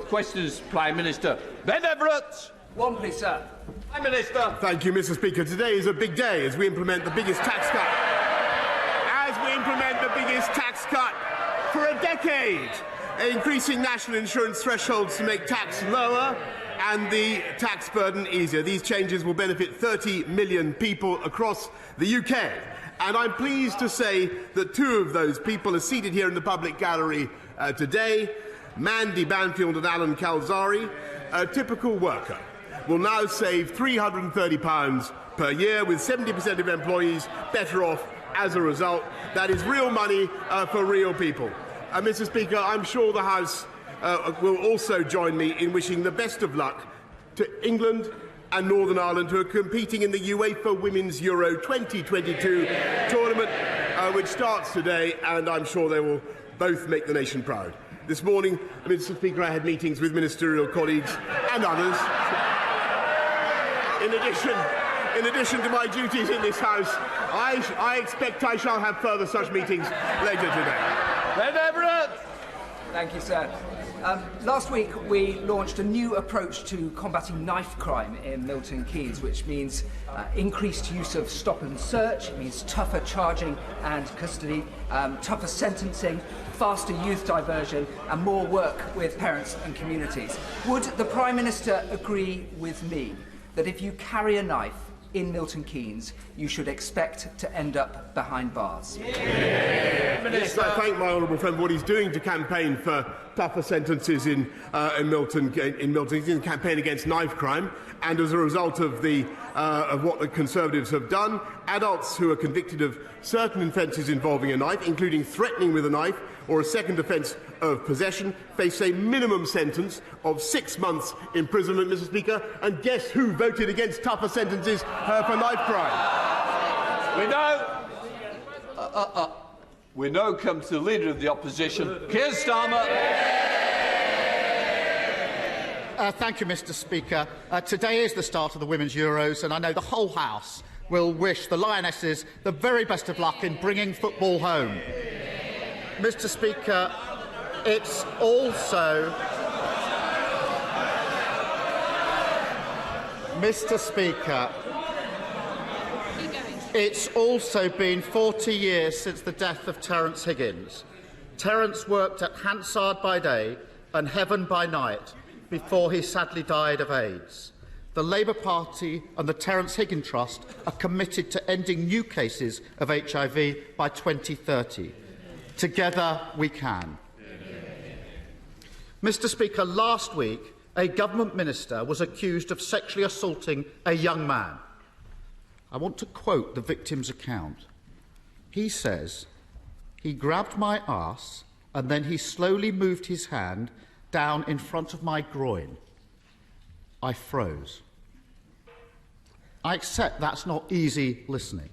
questions, Prime Minister. Ben Everett. One, please, sir. Prime Minister. Thank you, Mr. Speaker. Today is a big day as we implement the biggest tax cut. For a decade, increasing national insurance thresholds to make tax lower and the tax burden easier. These changes will benefit 30 million people across the UK. And I'm pleased to say that two of those people are seated here in the public gallery today. Mandy Banfield and Alan Calzari, a typical worker, will now save £330 per year, with 70% of employees better off as a result. That is real money for real people. Mr. Speaker, I'm sure the House will also join me in wishing the best of luck to England and Northern Ireland, who are competing in the UEFA Women's Euro 2022 tournament, which starts today, and I'm sure they will both make the nation proud. This morning, Mr. Speaker, I had meetings with ministerial colleagues and others. In addition to my duties in this House, I expect I shall have further such meetings later today. Ben Everett. Thank you, sir. Last week, we launched a new approach to combating knife crime in Milton Keynes, which means increased use of stop and search. It means tougher charging and custody, tougher sentencing, faster youth diversion, and more work with parents and communities. Would the Prime Minister agree with me that if you carry a knife in Milton Keynes, you should expect to end up behind bars? Yes, I thank my honourable friend for what he's doing to campaign for tougher sentences in Milton. He's in a campaign against knife crime, and as a result of what the Conservatives have done, adults who are convicted of certain offences involving a knife, including threatening with a knife or a second offence of possession, face a minimum sentence of 6 months imprisonment, Mr. Speaker. And guess who voted against tougher sentences for knife crime? We now come to the Leader of the Opposition, Keir Starmer. Thank you, Mr. Speaker. Today is the start of the Women's Euros, and I know the whole House will wish the Lionesses the very best of luck in bringing football home. Mr. Speaker, it's also... Mr. Speaker, it's also been 40 years since the death of Terence Higgins. Terence worked at Hansard by day and Heaven by night before he sadly died of AIDS. The Labour Party and the Terence Higgins Trust are committed to ending new cases of HIV by 2030. Together we can. Mr. Speaker, last week a government minister was accused of sexually assaulting a young man. I want to quote the victim's account. He says, "He grabbed my arse and then he slowly moved his hand down in front of my groin. I froze." I accept that's not easy listening,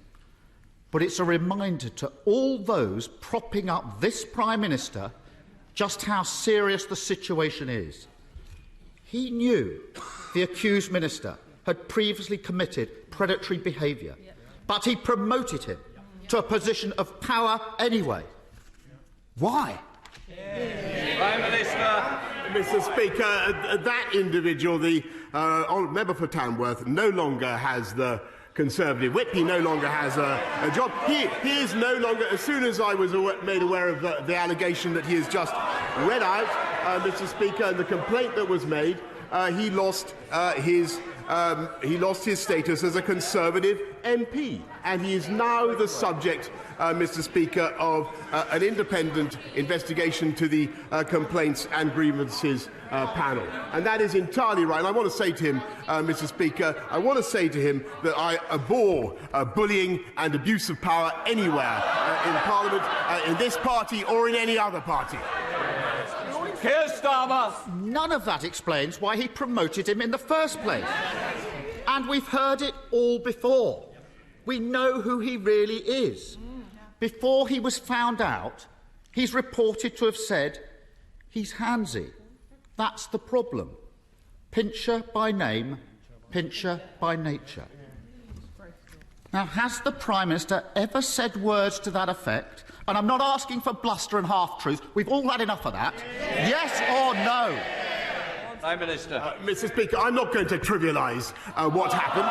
but it's a reminder to all those propping up this Prime Minister just how serious the situation is. He knew the accused minister had previously committed predatory behaviour, but he promoted him to a position of power anyway. Why? Prime Minister. Mr. Speaker, that individual, the member for Tamworth, no longer has the Conservative whip. He no longer has a job. He is no longer, as soon as I was made aware of the allegation that he has just read out, Mr. Speaker, and the complaint that was made, he lost his status as a Conservative MP, and he is now the subject, Mr. Speaker, of an independent investigation to the Complaints and Grievances panel. And that is entirely right. And I want to say to him, Mr. Speaker, I want to say to him that I abhor bullying and abuse of power anywhere in Parliament, in this party or in any other party. Keir Starmer. None of that explains why he promoted him in the first place. And we've heard it all before. We know who he really is. Before he was found out, he's reported to have said he's handsy. That's the problem. Pincher by name, pincher by nature. Now, has the Prime Minister ever said words to that effect? And I'm not asking for bluster and half-truth. We've all had enough of that. Yes or no? Prime Minister. Mr. Speaker, I'm not going to trivialise what happened.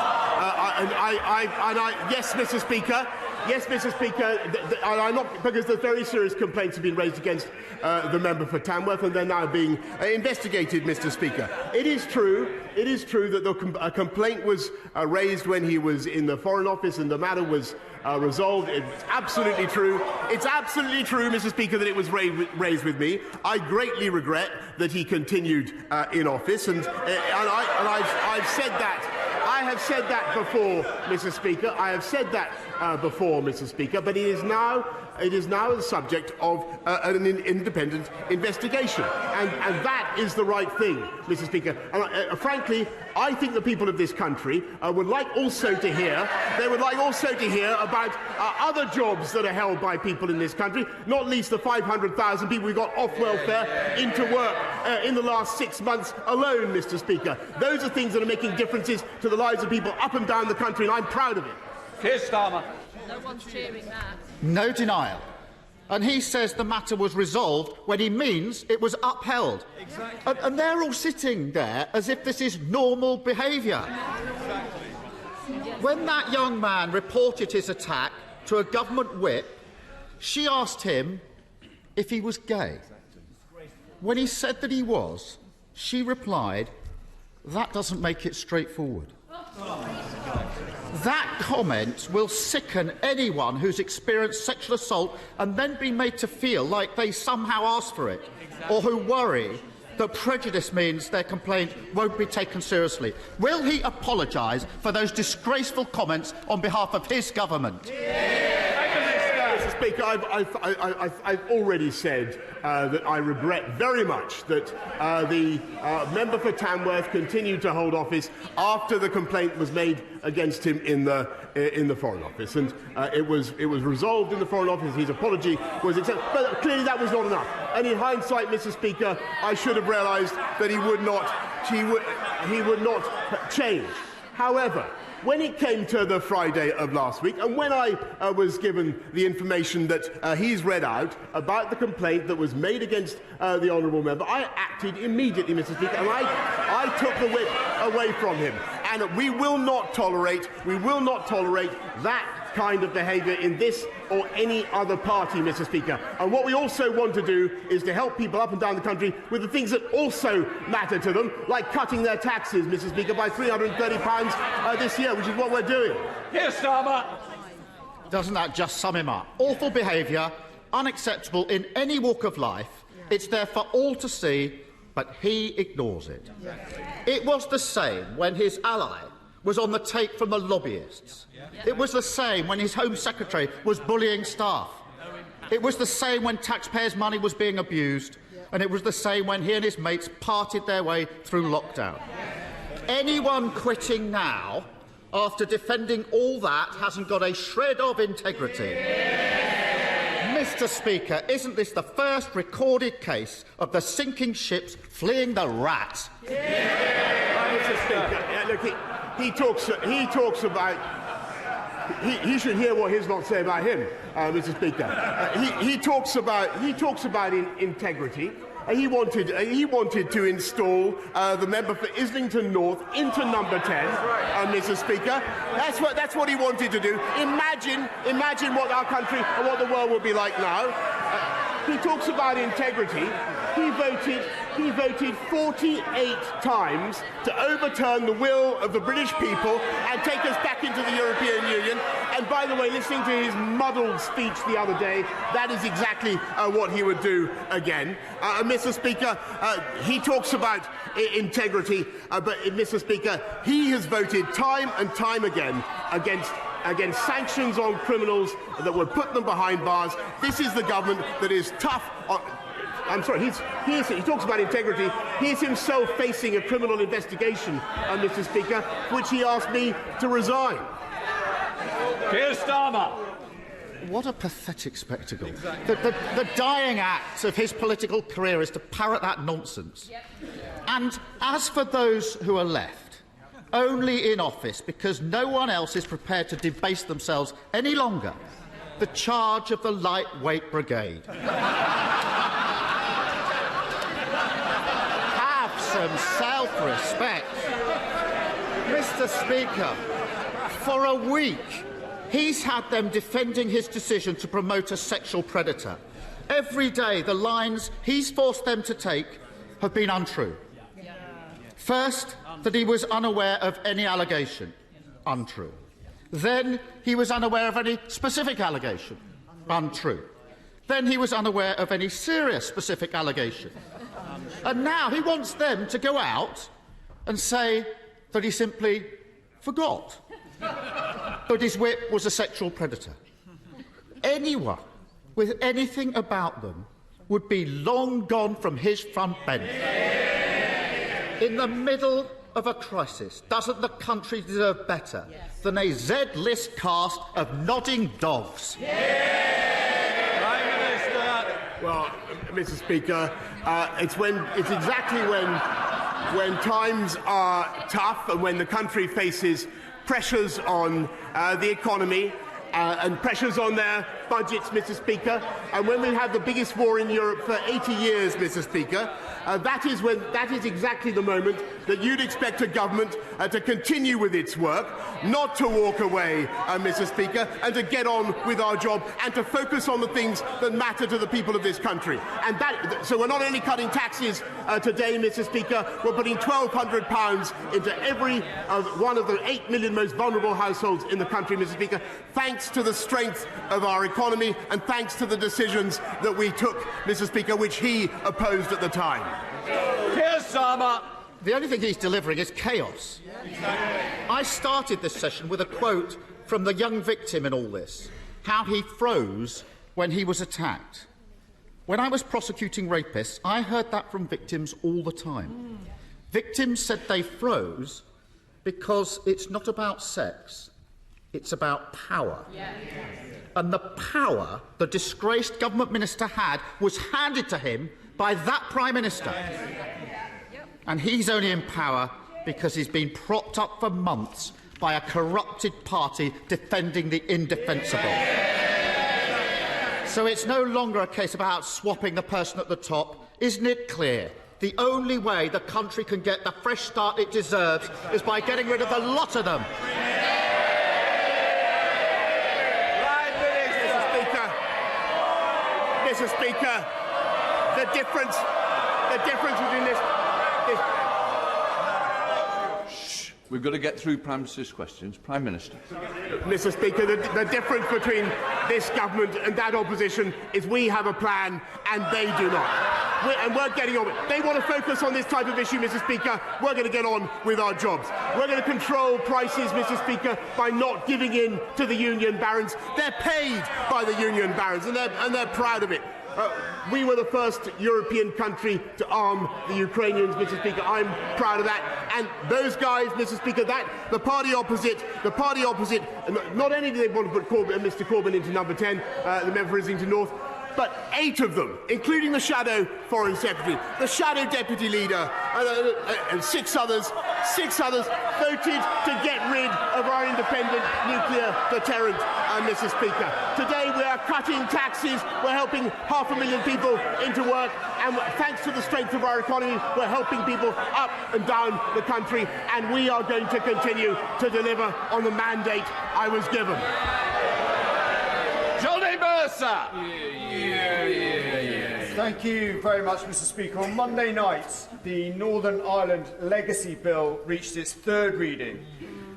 Yes, Mr. Speaker. Yes, Mr. Speaker. I'm not, because there's very serious complaints have been raised against the member for Tamworth, and they're now being investigated, Mr. Speaker. It is true. It is true that a complaint was raised when he was in the Foreign Office, and the matter was resolved. It's absolutely true. It's absolutely true, Mr. Speaker, that it was raised with me. I greatly regret that he continued in office, and I've said that. I have said that before, Mr. Speaker. I have said that before, Mr. Speaker. But it is now the subject of an independent investigation, and that is the right thing, Mr. Speaker. And frankly, I think the people of this country would like also to hear. They would like also to hear about other jobs that are held by people in this country, not least the 500,000 people we got off welfare into work in the last 6 months alone, Mr. Speaker. Those are things that are making differences to the lives of people up and down the country, and I'm proud of it. Keir Starmer. No one's cheering that. No denial. And he says the matter was resolved when he means it was upheld. Exactly. And they're all sitting there as if this is normal behaviour. Exactly. When that young man reported his attack to a government whip, she asked him if he was gay. When he said that he was, she replied, "That doesn't make it straightforward." That comment will sicken anyone who's experienced sexual assault and then be made to feel like they somehow asked for it, or who worry that prejudice means their complaint won't be taken seriously. Will he apologise for those disgraceful comments on behalf of his government? Mr. Speaker, I've already said that I regret very much that the member for Tamworth continued to hold office after the complaint was made against him in the Foreign Office, and it was resolved in the Foreign Office. His apology was accepted, but clearly that was not enough. And in hindsight, Mr. Speaker, I should have realised that he would not change. However, when it came to the Friday of last week, and when I was given the information that he's read out about the complaint that was made against the honourable member, I acted immediately, Mr. Speaker, and I took the whip away from him. And we will not tolerate that kind of behaviour in this or any other party, Mr. Speaker. And what we also want to do is to help people up and down the country with the things that also matter to them, like cutting their taxes, Mr. Speaker, by £330 this year, which is what we're doing. Keir Starmer. Doesn't that just sum him up? Awful behaviour, unacceptable in any walk of life. It's there for all to see, but he ignores it. It was the same when his ally was on the take from the lobbyists. It was the same when his Home Secretary was bullying staff. It was the same when taxpayers' money was being abused. And it was the same when he and his mates parted their way through lockdown. Anyone quitting now, after defending all that, hasn't got a shred of integrity. Mr. Speaker, isn't this the first recorded case of the sinking ships fleeing the rat? Mr. Speaker, look, he talks about. He should hear what his lot say about him, Mr. Speaker. He talks about integrity. He wanted to install the member for Islington North into number 10, Mr. Speaker. That's what he wanted to do. Imagine what our country and what the world will be like now. He talks about integrity. He voted 48 times to overturn the will of the British people and take us back into the European Union. And by the way, listening to his muddled speech the other day, that is exactly what he would do again. Mr. Speaker, he talks about integrity, but Mr. Speaker, he has voted time and time again against sanctions on criminals that would put them behind bars. This is the government that is tough on. I'm sorry, he talks about integrity. He is himself facing a criminal investigation, Mr. Speaker, which he asked me to resign. Keir Starmer. What a pathetic spectacle. The dying act of his political career is to parrot that nonsense. And as for those who are left, only in office because no one else is prepared to debase themselves any longer, the charge of the lightweight brigade. Have some self-respect. Mr. Speaker, for a week, he's had them defending his decision to promote a sexual predator. Every day, the lines he's forced them to take have been untrue. First, that he was unaware of any allegation. Untrue. Then, he was unaware of any specific allegation. Untrue. Then he was unaware of any serious specific allegation. And now he wants them to go out and say that he simply forgot that his whip was a sexual predator. Anyone with anything about them would be long gone from his front bench. In the middle of a crisis, doesn't the country deserve better than a Z-list cast of nodding dogs? Prime Minister. Well, Mr. Speaker, it's exactly when times are tough and when the country faces pressures on the economy and pressures on their budgets, Mr. Speaker, and when we have the biggest war in Europe for 80 years, Mr. Speaker, that is exactly the moment that you'd expect a government to continue with its work, not to walk away, Mr. Speaker, and to get on with our job and to focus on the things that matter to the people of this country. And so we're not only cutting taxes today, Mr. Speaker, we're putting £1,200 into every one of the 8 million most vulnerable households in the country, Mr. Speaker, thanks to the strength of our economy and thanks to the decisions that we took, Mr. Speaker, which he opposed at the time. Here's Sama. The only thing he's delivering is chaos. I started this session with a quote from the young victim in all this, how he froze when he was attacked. When I was prosecuting rapists, I heard that from victims all the time. Victims said they froze because it's not about sex, it's about power. And the power the disgraced government minister had was handed to him by that Prime Minister. And he's only in power because he's been propped up for months by a corrupted party defending the indefensible. So it's no longer a case about swapping the person at the top. Isn't it clear? The only way the country can get the fresh start it deserves is by getting rid of the lot of them. Mr. Speaker, the difference between this. Shh. We've got to get through Prime Minister's questions. Prime Minister. Mr. Speaker, the difference between this government and that opposition is we have a plan and they do not. We're getting on with it. They want to focus on this type of issue, Mr. Speaker. We're going to get on with our jobs. We're going to control prices, Mr. Speaker, by not giving in to the union barons. They're paid by the union barons, and they're proud of it. We were the first European country to arm the Ukrainians, Mr. Speaker. I'm proud of that. And those guys, Mr. Speaker, the party opposite, not only do they want to put Mr. Corbyn into number 10, the member for Islington North, but 8 of them, including the shadow Foreign Secretary, the shadow Deputy Leader, and 6 others voted to get rid of our independent nuclear deterrent, Mr. Speaker. Today we are cutting taxes, we're helping 500,000 people into work, and thanks to the strength of our economy, we're helping people up and down the country, and we are going to continue to deliver on the mandate I was given. Thank you very much, Mr. Speaker. On Monday night, the Northern Ireland Legacy Bill reached its 3rd reading,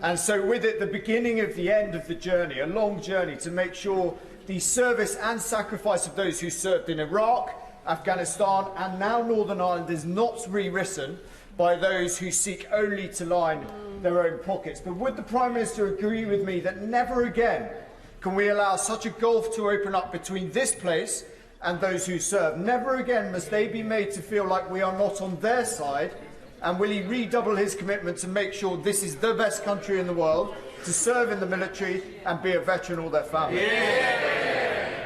and so with it the beginning of the end of the journey, a long journey to make sure the service and sacrifice of those who served in Iraq, Afghanistan and now Northern Ireland is not rewritten by those who seek only to line their own pockets. But would the Prime Minister agree with me that never again can we allow such a gulf to open up between this place and those who serve? Never again must they be made to feel like we are not on their side. And will he redouble his commitment to make sure this is the best country in the world, to serve in the military and be a veteran or their family?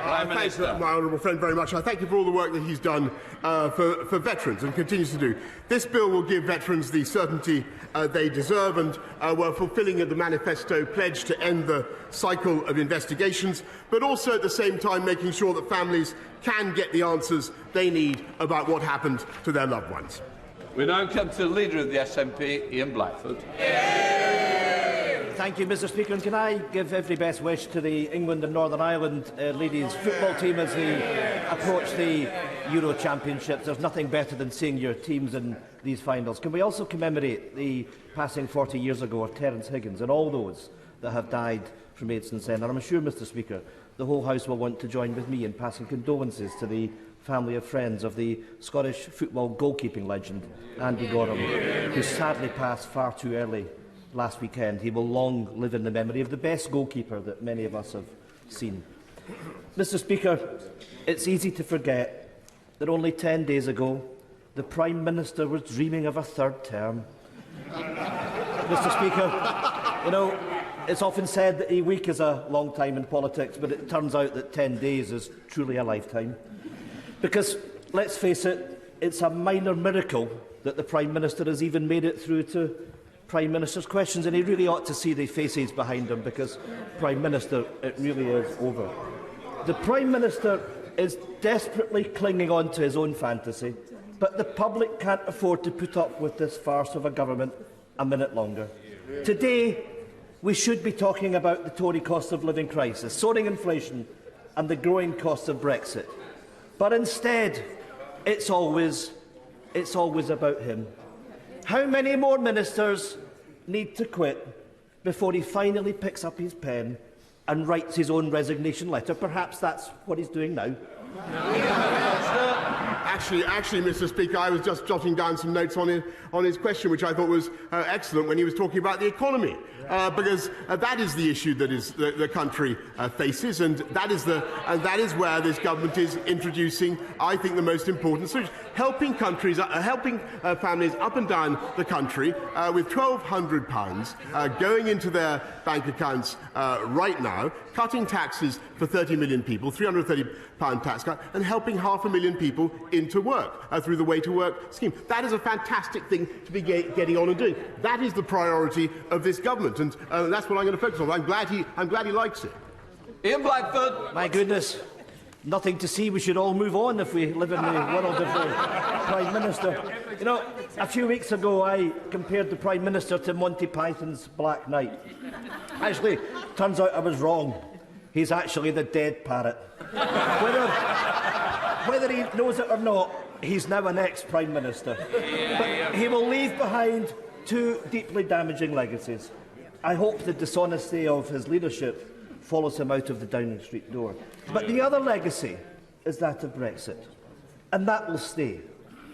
Thanks, my honourable friend, very much. I thank you for all the work that he's done for veterans and continues to do. This bill will give veterans the certainty they deserve, and we're fulfilling the manifesto pledge to end the cycle of investigations, but also at the same time making sure that families can get the answers they need about what happened to their loved ones. We now come to the Leader of the SNP, Ian Blackford. Thank you, Mr Speaker. And can I give every best wish to the England and Northern Ireland ladies football team as they approach the Euro Championships. There's nothing better than seeing your teams in these finals. Can we also commemorate the passing 40 years ago of Terence Higgins and all those that have died from AIDS and Sen? And I'm sure, Mr Speaker, the whole House will want to join with me in passing condolences to the family of friends of the Scottish football goalkeeping legend Andy Gorham, who sadly passed far too early last weekend. He will long live in the memory of the best goalkeeper that many of us have seen. Mr Speaker, it's easy to forget that only 10 days ago the Prime Minister was dreaming of a third term. Mr Speaker, you know, it's often said that a week is a long time in politics, but it turns out that 10 days is truly a lifetime. Because, let's face it, it's a minor miracle that the Prime Minister has even made it through to Prime Minister's questions, and he really ought to see the faces behind him, because, Prime Minister, it really is over. The Prime Minister is desperately clinging on to his own fantasy, but the public can't afford to put up with this farce of a government a minute longer. Today, we should be talking about the Tory cost of living crisis, soaring inflation and the growing costs of Brexit. But instead, it's always about him. How many more ministers need to quit before he finally picks up his pen and writes his own resignation letter? Perhaps that's what he's doing now. Actually, Mr Speaker, I was just jotting down some notes on his question, which I thought was excellent when he was talking about the economy, because that is the issue that is the country faces, and that is where this government is introducing, I think, the most important solution, helping families up and down the country with £1,200 going into their bank accounts right now, cutting taxes for 30 million people, £330 tax cut, and helping 500,000 people into work through the Way to Work scheme. That is a fantastic thing to be getting on and doing. That is the priority of this government, and that's what I'm going to focus on. I'm glad he likes it. Ian Blackford. My goodness, nothing to see. We should all move on if we live in the world of the Prime Minister. You know, a few weeks ago I compared the Prime Minister to Monty Python's Black Knight. Actually, turns out I was wrong. He's actually the dead parrot. Whether he knows it or not, he's now an ex-Prime Minister. But he will leave behind two deeply damaging legacies. I hope the dishonesty of his leadership follows him out of the Downing Street door. But the other legacy is that of Brexit. And that will stay,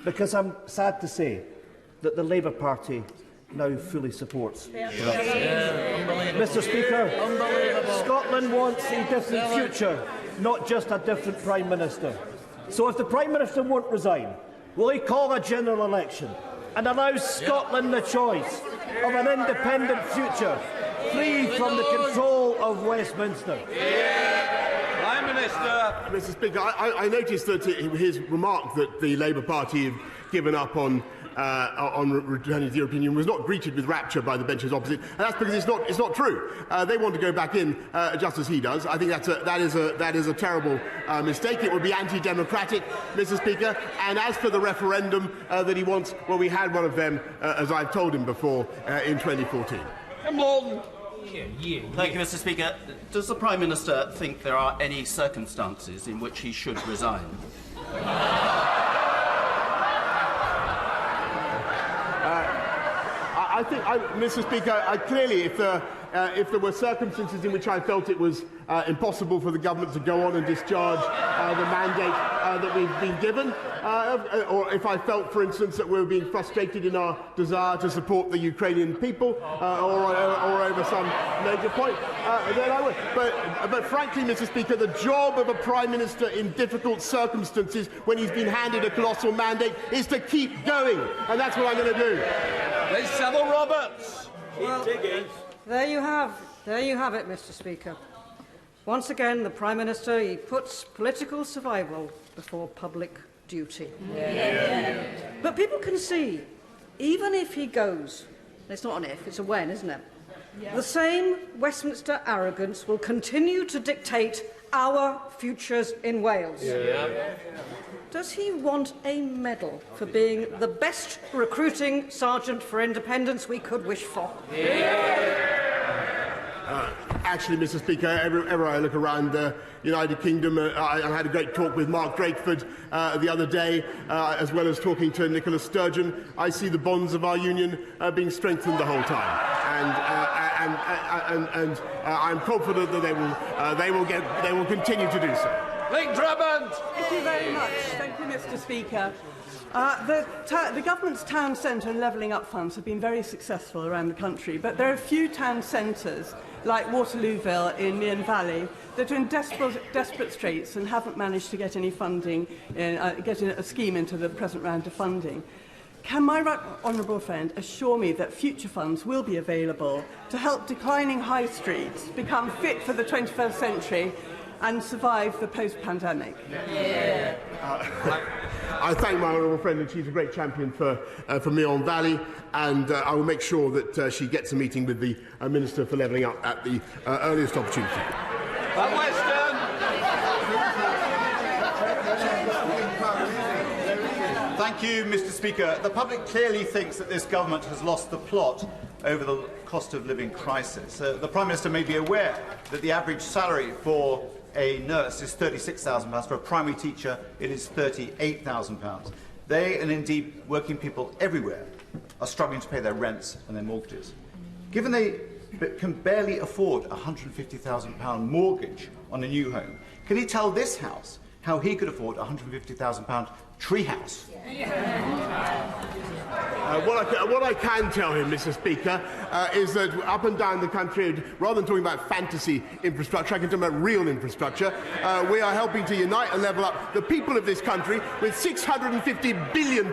because I'm sad to say that the Labour Party now fully supports Brexit. Mr Speaker, Scotland wants a different future, not just a different Prime Minister. So if the Prime Minister won't resign, will he call a general election and allow Scotland the choice of an independent future, free from the control of Westminster? Prime Minister. Mr Speaker, I noticed that his remark that the Labour Party have given up on returning to the European Union was not greeted with rapture by the benches opposite, and that's because it's not true. They want to go back in just as he does. I think that is a terrible mistake. It would be anti-democratic, Mr Speaker. And as for the referendum that he wants, well, we had one of them, as I've told him before, in 2014. Come on. Thank you, Mr Speaker. Does the Prime Minister think there are any circumstances in which he should resign? I think, Mr Speaker, clearly if there were circumstances in which I felt it was impossible for the government to go on and discharge the mandate that we've been given, or if I felt, for instance, that we were being frustrated in our desire to support the Ukrainian people, or over some major point, then I would. But frankly, Mr Speaker, the job of a Prime Minister in difficult circumstances when he's been handed a colossal mandate is to keep going, and that's what I'm going to do. There's Savile Roberts. Well, there you have it, Mr Speaker. Once again, the Prime Minister, he puts political survival before public duty. But people can see, even if he goes, it's not an if, it's a when, isn't it? The same Westminster arrogance will continue to dictate our futures in Wales. does he want a medal for being the best recruiting sergeant for independence we could wish for? Actually, Mr. Speaker, everywhere I look around the United Kingdom, I had a great talk with Mark Drakeford the other day, as well as talking to Nicola Sturgeon. I see the bonds of our union being strengthened the whole time, and I'm confident that they will continue to do so. Link Drummond. Thank you very much. Thank you, Mr. Speaker. The government's town centre and levelling up funds have been very successful around the country, but there are a few town centres, like Waterlooville in Mearn Valley, that are in desperate straits and haven't managed to get any funding, get a scheme into the present round of funding. Can my honourable friend assure me that future funds will be available to help declining high streets become fit for the 21st century and survive the post-pandemic? I thank my honourable friend, and she's a great champion for Mearn Valley, and I will make sure that she gets a meeting with the Minister for Levelling Up at the earliest opportunity. Thank you, Mr. Speaker. The public clearly thinks that this government has lost the plot over the cost of living crisis. The Prime Minister may be aware that the average salary for a nurse is £36,000. For a primary teacher, it is £38,000. They, and indeed working people everywhere, are struggling to pay their rents and their mortgages. Given they can barely afford a £150,000 mortgage on a new home, can he tell this House how he could afford a £150,000 treehouse? What I can tell him, Mr. Speaker, is that up and down the country, rather than talking about fantasy infrastructure, I can talk about real infrastructure. We are helping to unite and level up the people of this country with £650 billion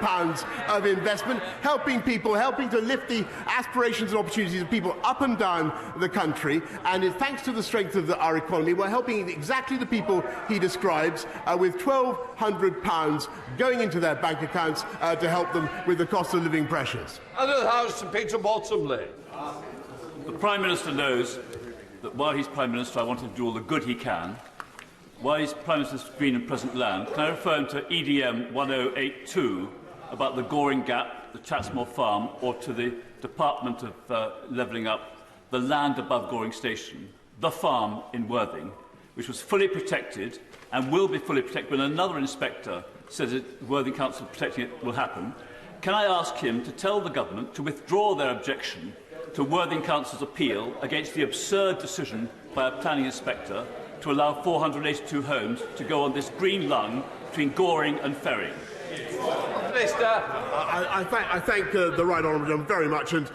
of investment, helping people, helping to lift the aspirations and opportunities of people up and down the country. And thanks to the strength of our economy, we're helping exactly the people he describes, with £1,200 going into their bank accounts to help them with the cost of living pressures. Under the House, Sir Peter Bottomley. The Prime Minister knows that while he's Prime Minister, I want him to do all the good he can. While he's Prime Minister's Green and Present Land, can I refer him to EDM 1082 about the Goring Gap, the Chatsmore Farm, or to the Department of Levelling Up, the land above Goring Station, the farm in Worthing, which was fully protected and will be fully protected when another inspector says that Worthing Council protecting it will happen. Can I ask him to tell the government to withdraw their objection to Worthing Council's appeal against the absurd decision by a planning inspector to allow 482 homes to go on this green lung between Goring and Ferry? Minister, I thank the Right Honourable Gentleman very much, and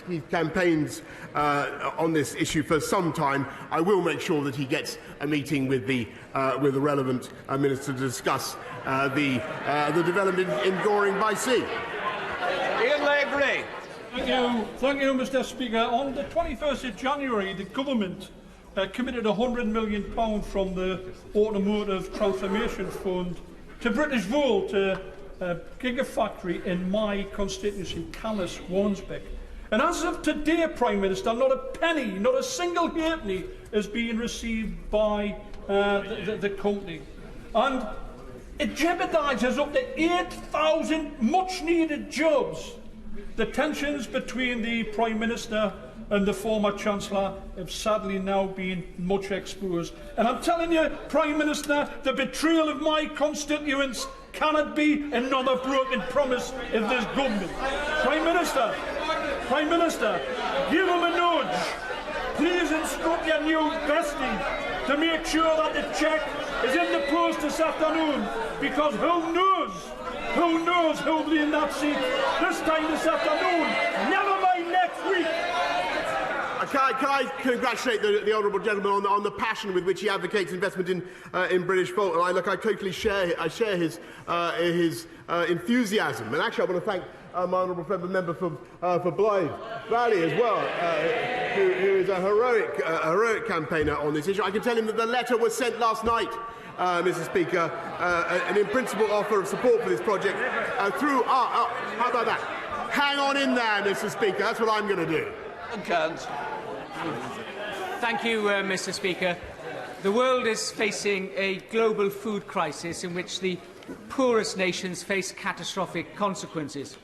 he campaigns on this issue for some time. I will make sure that he gets a meeting with the relevant minister to discuss the development in Goring by sea. Ian Lavery. Thank you, Mr. Speaker. On the 21st of January, the government committed £100 million from the Automotive Transformation Fund to British Wool, to a gigafactory in my constituency, Calais, Warnsbeck. And as of today, Prime Minister, not a penny, not a single halfpenny is being received by the company. And it jeopardises up to 8,000 much-needed jobs. The tensions between the Prime Minister and the former Chancellor have sadly now been much exposed. And I'm telling you, Prime Minister, the betrayal of my constituents cannot be another broken promise of this government. Prime Minister, give them a nudge. Please instruct your new bestie to make sure that the cheque is in the post this afternoon, because who knows who'll be in that seat this time this afternoon, never mind next week. Can I congratulate the honourable gentleman on the passion with which he advocates investment in British Volt? And I totally share his enthusiasm. And actually, I want to thank my honourable friend, the member for Blythe Valley as well, who is a heroic campaigner on this issue. I can tell him that the letter was sent last night, Mr. Speaker, an in-principle offer of support for this project through. How about that? Hang on in there, Mr. Speaker. That's what I'm going to do. Thank you, Mr. Speaker. The world is facing a global food crisis in which the poorest nations face catastrophic consequences.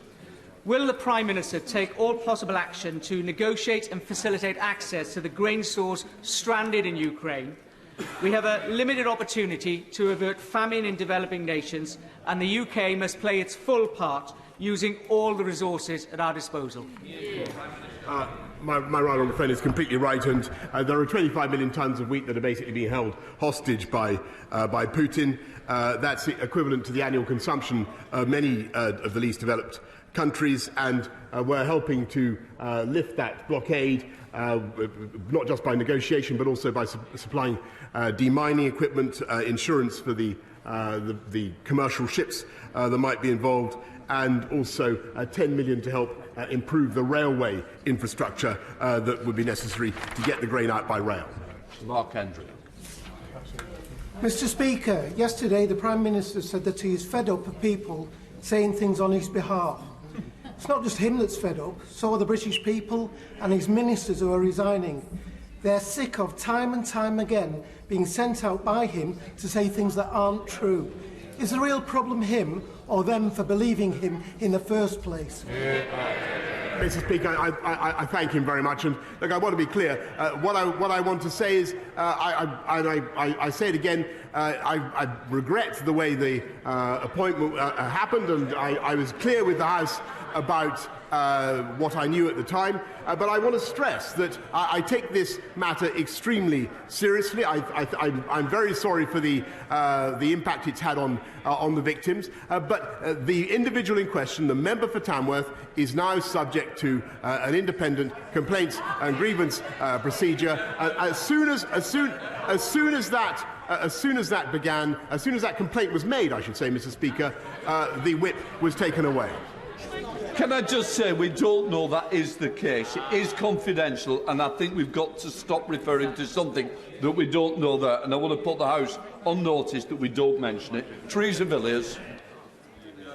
Will the Prime Minister take all possible action to negotiate and facilitate access to the grain stores stranded in Ukraine? We have a limited opportunity to avert famine in developing nations, and the UK must play its full part using all the resources at our disposal. My right honourable friend is completely right, and there are 25 million tonnes of wheat that are basically being held hostage by Putin. That's equivalent to the annual consumption of many of the least developed countries, and we're helping to lift that blockade, not just by negotiation but also by supplying demining equipment, insurance for the commercial ships that might be involved, and also 10 million to help improve the railway infrastructure that would be necessary to get the grain out by rail. Mark Andrew. Mr. Speaker, yesterday the Prime Minister said that he is fed up of people saying things on his behalf. It's not just him that's fed up, so are the British people and his ministers who are resigning. They're sick of time and time again being sent out by him to say things that aren't true. Is the real problem him or them for believing him in the first place? Mr. Speaker, I thank him very much, and look, I want to be clear. What I want to say is, I say it again. I regret the way the appointment happened, and I was clear with the House about what I knew at the time. But I want to stress that I take this matter extremely seriously. I'm very sorry for the impact it's had on the victims. But the individual in question, the member for Tamworth, is now subject to an independent complaints and grievance procedure. As soon as that complaint was made, I should say, Mr. Speaker, the whip was taken away. Can I just say we don't know that is the case. It is confidential, and I think we've got to stop referring to something that we don't know there. And I want to put the House on notice that we don't mention it. Teresa Villiers.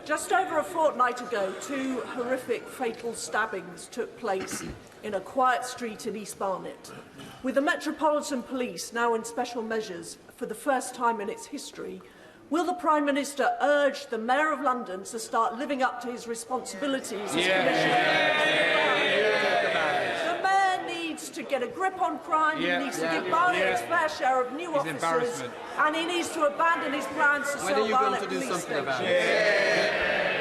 Just over a fortnight ago, 2 horrific fatal stabbings took place in a quiet street in East Barnet. With the Metropolitan Police now in special measures for the first time in its history, will the Prime Minister urge the Mayor of London to start living up to his responsibilities as Commissioner? The Mayor needs to get a grip on crime, he needs to give Barnet its fair share of new officers, and he needs to abandon his plans to sell Barnet police stations.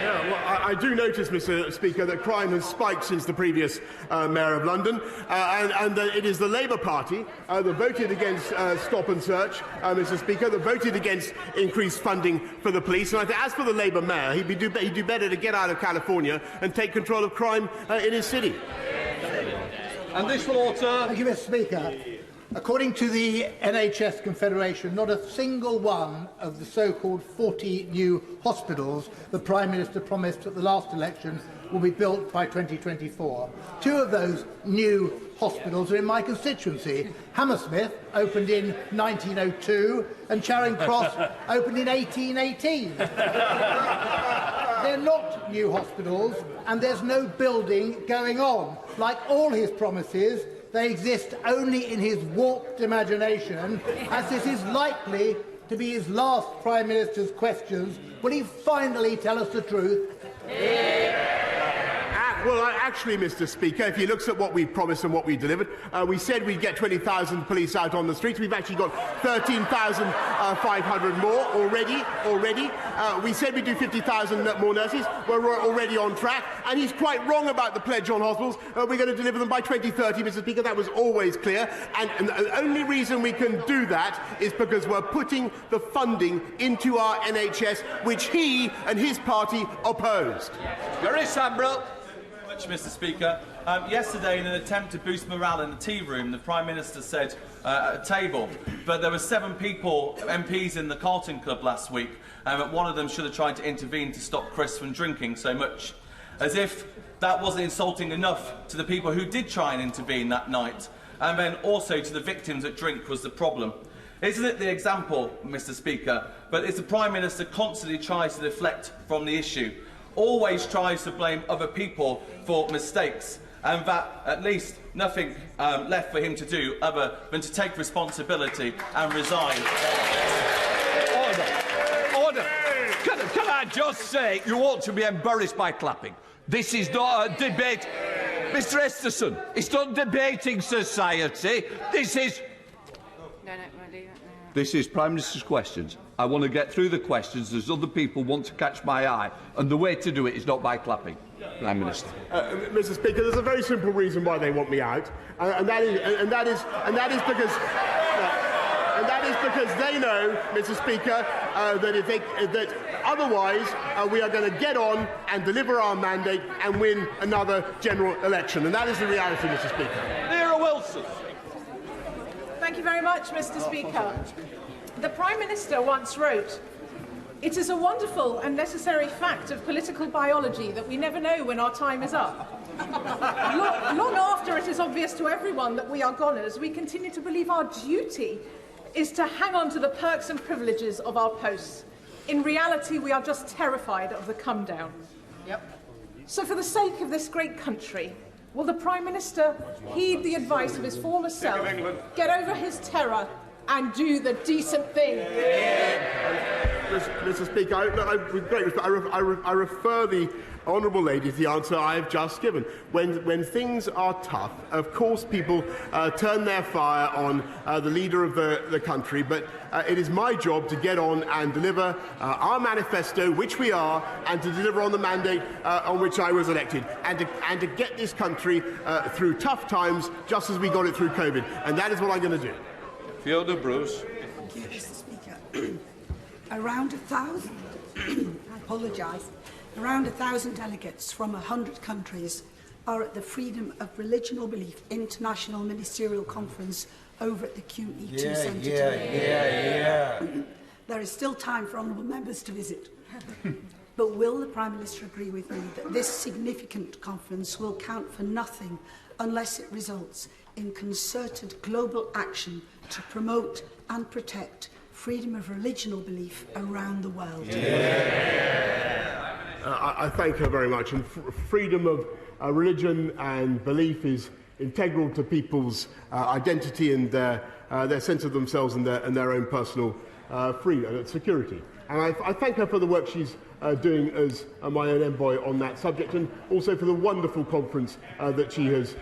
Well, I do notice, Mr. Speaker, that crime has spiked since the previous Mayor of London, and it is the Labour Party that voted against stop and search, Mr. Speaker, that voted against increased funding for the police. And I think, as for the Labour Mayor, he'd do better to get out of California and take control of crime in his city. And this water. Thank you, Mr. Speaker. According to the NHS Confederation, not a single one of the so-called 40 new hospitals the Prime Minister promised at the last election will be built by 2024. 2 of those new hospitals are in my constituency. Hammersmith opened in 1902 and Charing Cross opened in 1818. They're not new hospitals, and there's no building going on. Like all his promises, they exist only in his warped imagination, as this is likely to be his last Prime Minister's questions. Will he finally tell us the truth? Well, actually, Mr. Speaker, if you look at what we promised and what we delivered, we said we'd get 20,000 police out on the streets. We've actually got 13,500 more already. We said we'd do 50,000 more nurses. We're already on track. And he's quite wrong about the pledge on hospitals. We're going to deliver them by 2030, Mr. Speaker. That was always clear. And the only reason we can do that is because we're putting the funding into our NHS, which he and his party opposed. Gary Sambrell. Mr. Speaker. Yesterday, in an attempt to boost morale in the tea room, the Prime Minister said at a table, but there were 7 people, MPs in the Carlton Club last week, and one of them should have tried to intervene to stop Chris from drinking so much. As if that wasn't insulting enough to the people who did try and intervene that night, and then also to the victims that drink was the problem. Isn't it the example, Mr. Speaker, but it's the Prime Minister constantly tries to deflect from the issue, always tries to blame other people for mistakes, and that at least nothing left for him to do other than to take responsibility and resign. Order. I just say you ought to be embarrassed by clapping? This is not a debate. Mr Esterson, it's not debating society. This is... This is Prime Minister's questions. I want to get through the questions. There's other people want to catch my eye, and the way to do it is not by clapping. Prime Minister. Mr. Speaker, there's a very simple reason why they want me out, and that is because they know, Mr. Speaker, that otherwise we are going to get on and deliver our mandate and win another general election, and that is the reality, Mr. Speaker. Vera Wilson. Thank you very much, Mr. Speaker. The Prime Minister once wrote, "It is a wonderful and necessary fact of political biology that we never know when our time is up. Long after it is obvious to everyone that we are goners, we continue to believe our duty is to hang on to the perks and privileges of our posts. In reality, we are just terrified of the come down." So for the sake of this great country, will the Prime Minister heed the advice of his former self, get over his terror and do the decent thing? Mr. Speaker, with great respect, I refer the honourable lady to the answer I have just given. When things are tough, of course people turn their fire on the leader of the country, but it is my job to get on and deliver our manifesto, which we are, and to deliver on the mandate on which I was elected, and to get this country through tough times, just as we got it through COVID. And that is what I'm going to do. Fiona Bruce. Thank you, Mr. Speaker. Around 1,000, I apologise, around 1,000 delegates from 100 countries are at the Freedom of Religion or Belief International Ministerial Conference over at the QE2 Centre today. There is still time for honourable members to visit. But will the Prime Minister agree with me that this significant conference will count for nothing unless it results in concerted global action to promote and protect freedom of religion or belief around the world? I thank her very much. And freedom of religion and belief is integral to people's identity and their sense of themselves and their own personal freedom, security. And I thank her for the work she's doing as my own envoy on that subject, and also for the wonderful conference that she has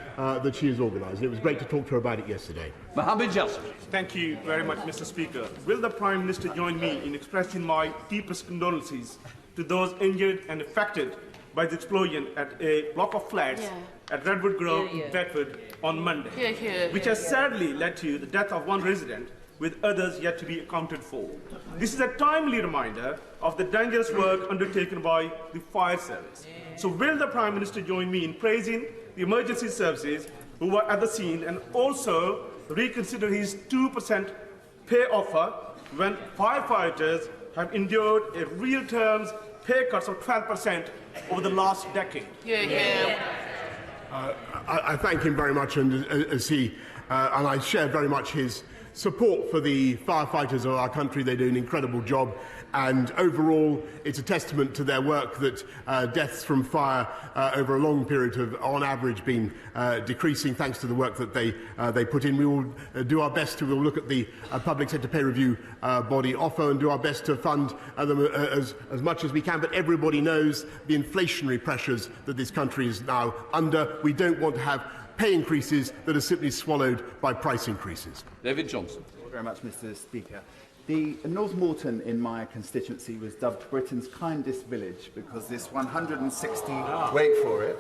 organised. It was great to talk to her about it yesterday. Mohammed Yasser. Thank you very much, Mr. Speaker. Will the Prime Minister join me in expressing my deepest condolences to those injured and affected by the explosion at a block of flats at Redwood Grove in Bedford on Monday, which has sadly led to the death of one resident, with others yet to be accounted for. This is a timely reminder of the dangerous work undertaken by the fire service. So will the Prime Minister join me in praising the emergency services who were at the scene, and also reconsider his 2% pay offer when firefighters have endured a real terms pay cuts of 12% over the last decade? I thank him very much, and and I share very much his support for the firefighters of our country. They do an incredible job, and overall it's a testament to their work that deaths from fire over a long period have on average been decreasing, thanks to the work that they put in. We will do our best to look at the public sector pay review body offer and do our best to fund them as much as we can, but everybody knows the inflationary pressures that this country is now under. We don't want to have pay increases that are simply swallowed by price increases. David Johnson. Thank you very much, Mr. Speaker. The North Morton in my constituency was dubbed Britain's kindest village because this 160 wait for it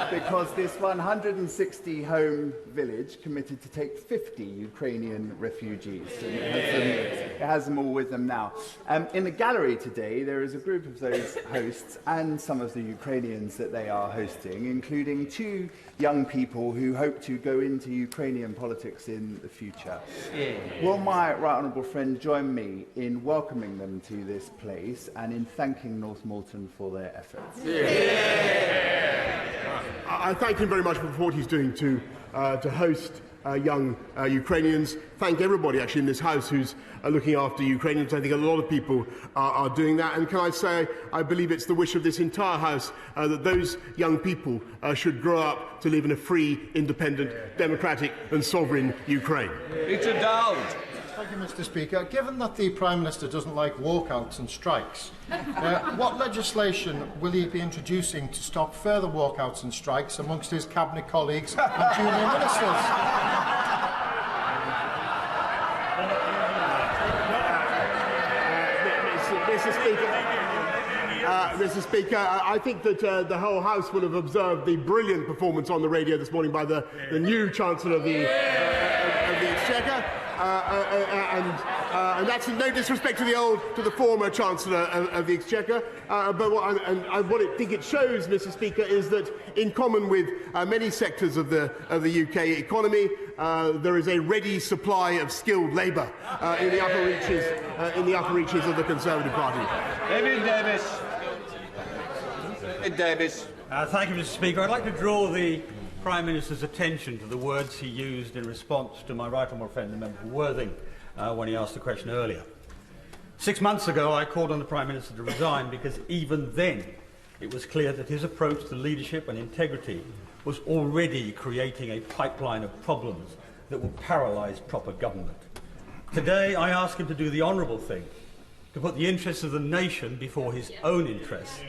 because this 160 home village committed to take 50 Ukrainian refugees. And it has them all with them now. In the gallery today, there is a group of those hosts and some of the Ukrainians that they are hosting, including 2 young people who hope to go into Ukrainian politics in the future. Will my right honourable friend join me in welcoming them to this place and in thanking North Morton for their efforts? I thank him very much for what he's doing to host young Ukrainians. Thank everybody actually in this House who's looking after Ukrainians. I think a lot of people are doing that. And can I say, I believe it's the wish of this entire House that those young people should grow up to live in a free, independent, democratic and sovereign Ukraine. Peter Dowd. Thank you, Mr. Speaker. Given that the Prime Minister doesn't like walkouts and strikes, what legislation will he be introducing to stop further walkouts and strikes amongst his cabinet colleagues and junior ministers? Mr. Speaker, I think that the whole House will have observed the brilliant performance on the radio this morning by the new Chancellor of the Exchequer, and that's no disrespect to the former Chancellor of the Exchequer. But what I think it shows, Mr. Speaker, is that in common with many sectors of the UK economy, there is a ready supply of skilled labour in the upper reaches of the Conservative Party. David Davis. Davis. Thank you, Mr. Speaker. I'd like to draw the Prime Minister's attention to the words he used in response to my right honourable friend, the member for Worthing, when he asked the question earlier. 6 months ago, I called on the Prime Minister to resign because even then it was clear that his approach to leadership and integrity was already creating a pipeline of problems that would paralyse proper government. Today, I ask him to do the honourable thing, to put the interests of the nation before his own interests,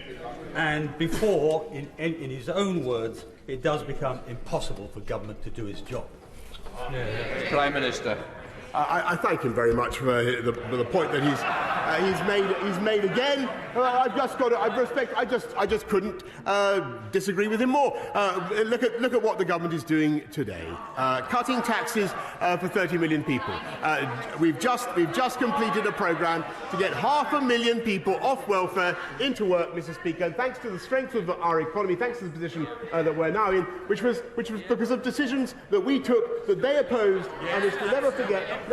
and before, in his own words, it does become impossible for government to do its job. Prime Minister. I thank him very much for the point that he's made again. I've just got to, I just couldn't disagree with him more. Look at what the government is doing today. Cutting taxes for 30 million people. We've just completed a programme to get 500,000 people off welfare into work, Mr. Speaker. And thanks to the strength of our economy, thanks to the position that we're now in, which was because of decisions that we took that they opposed, and it's to never forget.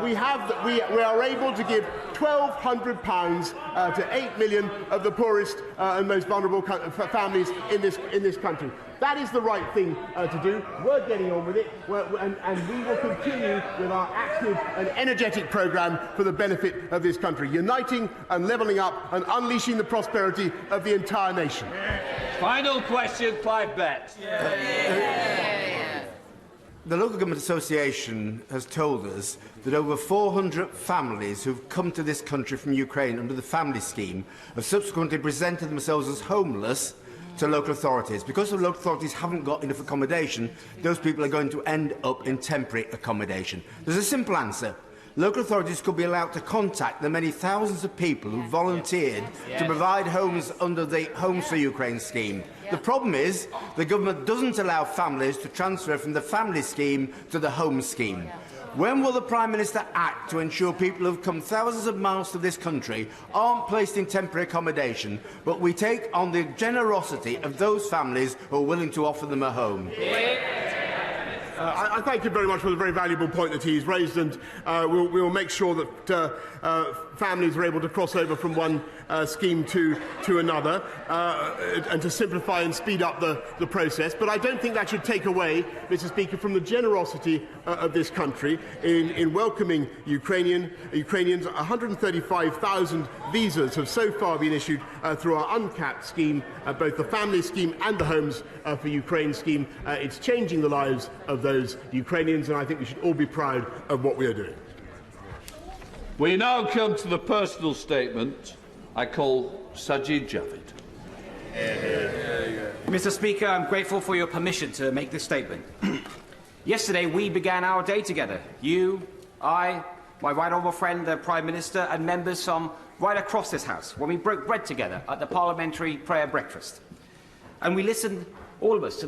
We are able to give £1,200 to 8 million of the poorest and most vulnerable families in this country. That is the right thing to do. We're getting on with it, and we will continue with our active and energetic programme for the benefit of this country, uniting and levelling up and unleashing the prosperity of the entire nation. Final question, Clive Betts. The Local Government Association has told us that over 400 families who've come to this country from Ukraine under the family scheme have subsequently presented themselves as homeless to local authorities. Because the local authorities haven't got enough accommodation, those people are going to end up in temporary accommodation. There's a simple answer. Local authorities could be allowed to contact the many thousands of people who volunteered to provide homes under the Homes for Ukraine scheme. The problem is the government doesn't allow families to transfer from the family scheme to the home scheme. When will the Prime Minister act to ensure people who have come thousands of miles to this country aren't placed in temporary accommodation, but we take on the generosity of those families who are willing to offer them a home? I thank him very much for the very valuable point that he's raised, and we will make sure that families are able to cross over from one scheme to another, and to simplify and speed up the process. But I don't think that should take away, Mr. Speaker, from the generosity of this country in welcoming Ukrainians. 135,000 visas have so far been issued through our uncapped scheme, both the family scheme and the Homes for Ukraine scheme. It's changing the lives of those Ukrainians, and I think we should all be proud of what we are doing. We now come to the personal statement. I call Sajid Javid. Mr. Speaker, I'm grateful for your permission to make this statement. Yesterday, we began our day together. You, I, my right honourable friend, the Prime Minister, and members from right across this House, when we broke bread together at the Parliamentary Prayer Breakfast. And we listened, all of us, to